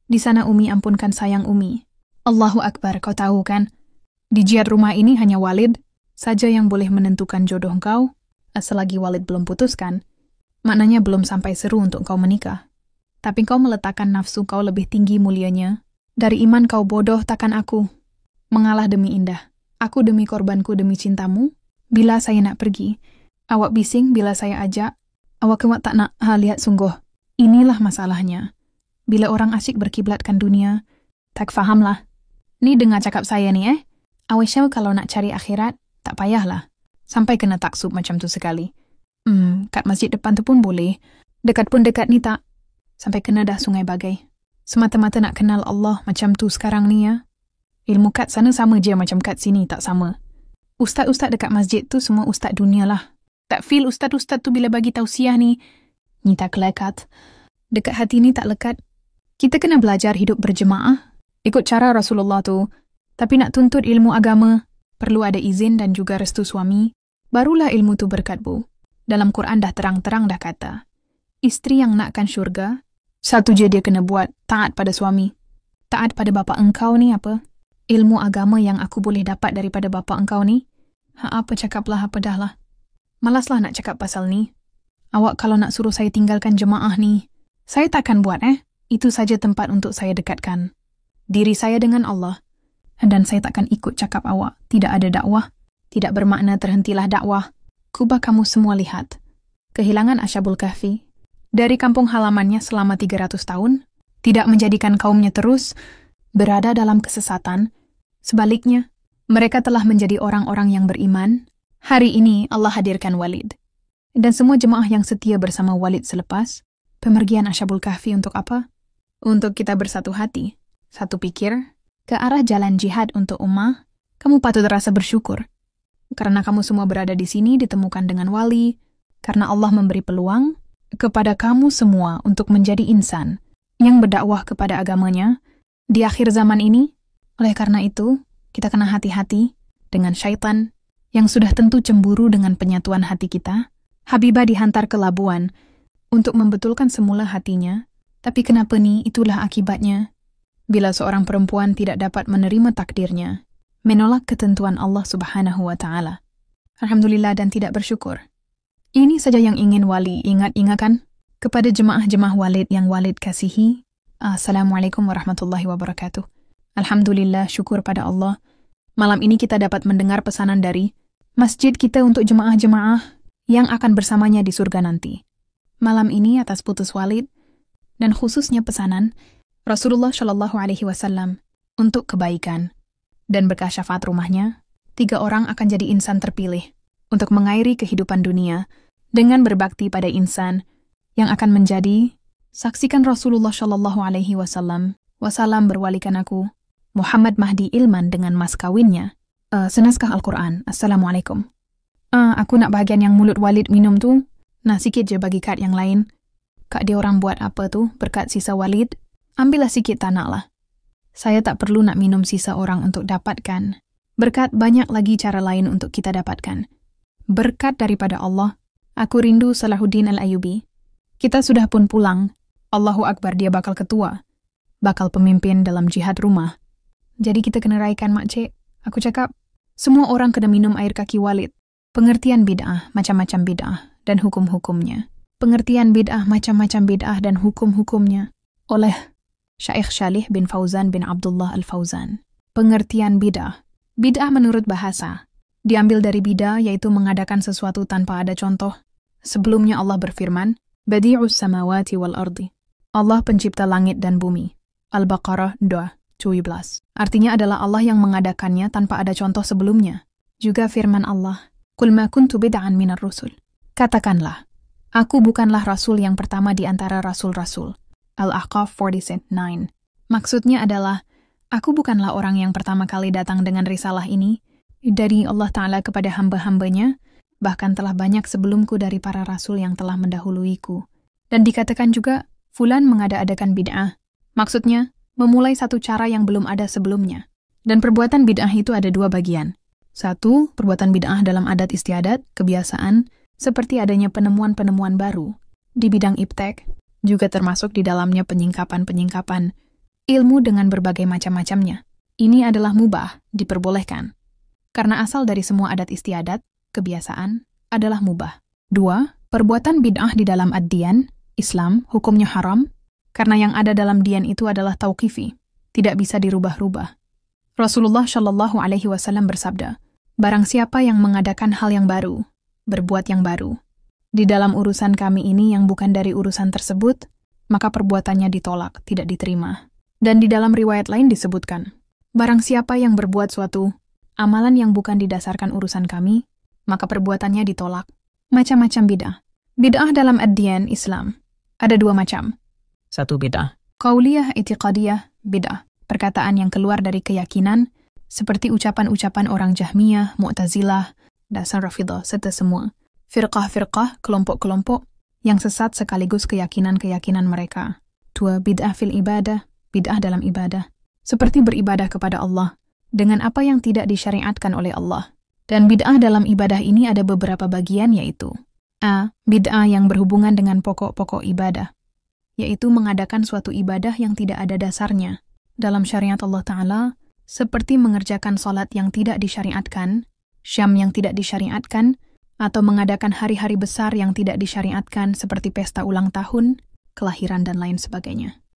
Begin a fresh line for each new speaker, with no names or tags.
Di sana Umi ampunkan sayang Umi. Allahu Akbar, kau tahu kan? Di jihad rumah ini hanya Walid saja yang boleh menentukan jodoh kau, selagi Walid belum putuskan. Maknanya belum sampai seru untuk kau menikah. Tapi kau meletakkan nafsu kau lebih tinggi mulianya. Dari iman kau bodoh takkan aku. Mengalah demi indah. Aku demi korbanku demi cintamu. Bila saya nak pergi, awak bising bila saya ajak. Awak kemak tak nak lihat sungguh. Inilah masalahnya. Bila orang asyik berkiblatkan dunia, tak fahamlah. Ni dengar cakap saya ni Awak kalau nak cari akhirat, tak payahlah. Sampai kena taksub macam tu sekali. Kat masjid depan tu pun boleh. Dekat pun dekat ni tak. Sampai kena dah sungai bagai. Semata-mata nak kenal Allah macam tu sekarang ni ya. Ilmu kat sana sama je macam kat sini, tak sama. Ustaz-ustaz dekat masjid tu semua ustaz dunia lah. Tak feel ustaz-ustaz tu bila bagi tausiah ni tak lekat. Dekat hati ni tak lekat. Kita kena belajar hidup berjemaah. Ikut cara Rasulullah tu. Tapi nak tuntut ilmu agama, perlu ada izin dan juga restu suami. Barulah ilmu tu berkat bu. Dalam Quran dah terang-terang dah kata. Isteri yang nakkan syurga, satu je dia kena buat, taat pada suami. Taat pada bapa engkau ni apa? Ilmu agama yang aku boleh dapat daripada bapa engkau ni? Apa cakaplah apa dah lah. Malaslah nak cakap pasal ni. Awak kalau nak suruh saya tinggalkan jemaah ni, saya takkan buat Itu saja tempat untuk saya dekatkan diri saya dengan Allah. Dan saya takkan ikut cakap awak. Tidak ada dakwah. Tidak bermakna terhentilah dakwah. Kubah kamu semua lihat. Kehilangan Ashabul Kahfi. Dari kampung halamannya selama 300 tahun. Tidak menjadikan kaumnya terus berada dalam kesesatan. Sebaliknya, mereka telah menjadi orang-orang yang beriman. Hari ini Allah hadirkan Walid. Dan semua jemaah yang setia bersama Walid selepas pemergian Ashabul Kahfi untuk apa? Untuk kita bersatu hati. Satu pikir, ke arah jalan jihad untuk ummah, kamu patut rasa bersyukur. Karena kamu semua berada di sini ditemukan dengan wali, karena Allah memberi peluang kepada kamu semua untuk menjadi insan yang berdakwah kepada agamanya di akhir zaman ini. Oleh karena itu, kita kena hati-hati dengan syaitan yang sudah tentu cemburu dengan penyatuan hati kita. Habibah dihantar ke Labuan untuk membetulkan semula hatinya, tapi kenapa ni itulah akibatnya. Bila seorang perempuan tidak dapat menerima takdirnya, menolak ketentuan Allah Subhanahu wa Ta'ala. Alhamdulillah dan tidak bersyukur. Ini saja yang ingin wali ingat-ingatkan kepada jemaah-jemaah Walid yang Walid kasihi. Assalamualaikum warahmatullahi wabarakatuh. Alhamdulillah, syukur pada Allah. Malam ini kita dapat mendengar pesanan dari masjid kita untuk jemaah-jemaah yang akan bersamanya di surga nanti. Malam ini atas putus Walid dan khususnya pesanan Rasulullah Shallallahu Alaihi Wasallam untuk kebaikan dan berkah syafaat rumahnya, 3 orang akan jadi insan terpilih untuk mengairi kehidupan dunia dengan berbakti pada insan yang akan menjadi saksikan Rasulullah Shallallahu Alaihi Wasallam berwalikan aku Muhammad Mahdi Ilman dengan mas kawinnya. Senaskah Al-Quran. Assalamualaikum. Aku nak bahagian yang mulut Walid minum tu. Nah sikit je bagi Kak yang lain. Kak dia orang buat apa tu berkat sisa Walid. Ambillah sikit tak naklah. Saya tak perlu nak minum sisa orang untuk dapatkan. Berkat banyak lagi cara lain untuk kita dapatkan. Berkat daripada Allah. Aku rindu Salahuddin Al-Ayyubi. Kita sudah pun pulang. Allahu Akbar, dia bakal ketua. Bakal pemimpin dalam jihad rumah. Jadi kita kena raikan makcik. Aku cakap, semua orang kena minum air kaki Walid. Pengertian bid'ah, macam-macam bid'ah dan hukum-hukumnya. Pengertian bid'ah, macam-macam bid'ah dan hukum-hukumnya. Oleh Syaikh Shalih bin Fauzan bin Abdullah Al-Fauzan. Pengertian bid'ah. Bid'ah menurut bahasa. Diambil dari bidah yaitu mengadakan sesuatu tanpa ada contoh. Sebelumnya Allah berfirman, Badi'us samawati wal ardi. Allah pencipta langit dan bumi. Al-Baqarah 2:17. Artinya adalah Allah yang mengadakannya tanpa ada contoh sebelumnya. Juga firman Allah, Qul ma kuntu bid'an minar rusul. Katakanlah, aku bukanlah rasul yang pertama di antara rasul-rasul. Al-Ahqaf 49. Maksudnya adalah, aku bukanlah orang yang pertama kali datang dengan risalah ini dari Allah Ta'ala kepada hamba-hambanya, bahkan telah banyak sebelumku dari para rasul yang telah mendahuluiku. Dan dikatakan juga, fulan mengada-adakan bid'ah. Maksudnya, memulai satu cara yang belum ada sebelumnya. Dan perbuatan bid'ah itu ada 2 bagian. 1, perbuatan bid'ah dalam adat istiadat, kebiasaan, seperti adanya penemuan-penemuan baru. Di bidang iptek, juga termasuk di dalamnya penyingkapan-penyingkapan ilmu dengan berbagai macam-macamnya. Ini adalah mubah, diperbolehkan. Karena asal dari semua adat istiadat, kebiasaan, adalah mubah. 2. Perbuatan bid'ah di dalam ad-diyan, Islam, hukumnya haram, karena yang ada dalam dian itu adalah tauqifi, tidak bisa dirubah-rubah. Rasulullah Shallallahu Alaihi Wasallam bersabda, barang siapa yang mengadakan hal yang baru, berbuat yang baru, di dalam urusan kami ini yang bukan dari urusan tersebut, maka perbuatannya ditolak, tidak diterima. Dan di dalam riwayat lain disebutkan, barang siapa yang berbuat suatu amalan yang bukan didasarkan urusan kami, maka perbuatannya ditolak. Macam-macam bid'ah. Bid'ah dalam ad-diyan Islam ada 2 macam.
1. Bid'ah
Qauliyah i'tiqadiyah bid'ah, perkataan yang keluar dari keyakinan, seperti ucapan-ucapan orang Jahmiyah, Mu'tazilah, dasar Rafidah, serta semua. Firqah-firqah, kelompok-kelompok, yang sesat sekaligus keyakinan-keyakinan mereka. 2. Bid'ah fil ibadah, bid'ah dalam ibadah. Seperti beribadah kepada Allah, dengan apa yang tidak disyariatkan oleh Allah. Dan bid'ah dalam ibadah ini ada beberapa bagian yaitu A. Bid'ah yang berhubungan dengan pokok-pokok ibadah, yaitu mengadakan suatu ibadah yang tidak ada dasarnya dalam syariat Allah Ta'ala, seperti mengerjakan sholat yang tidak disyariatkan, syam yang tidak disyariatkan, atau mengadakan hari-hari besar yang tidak disyariatkan seperti pesta ulang tahun, kelahiran, dan lain sebagainya.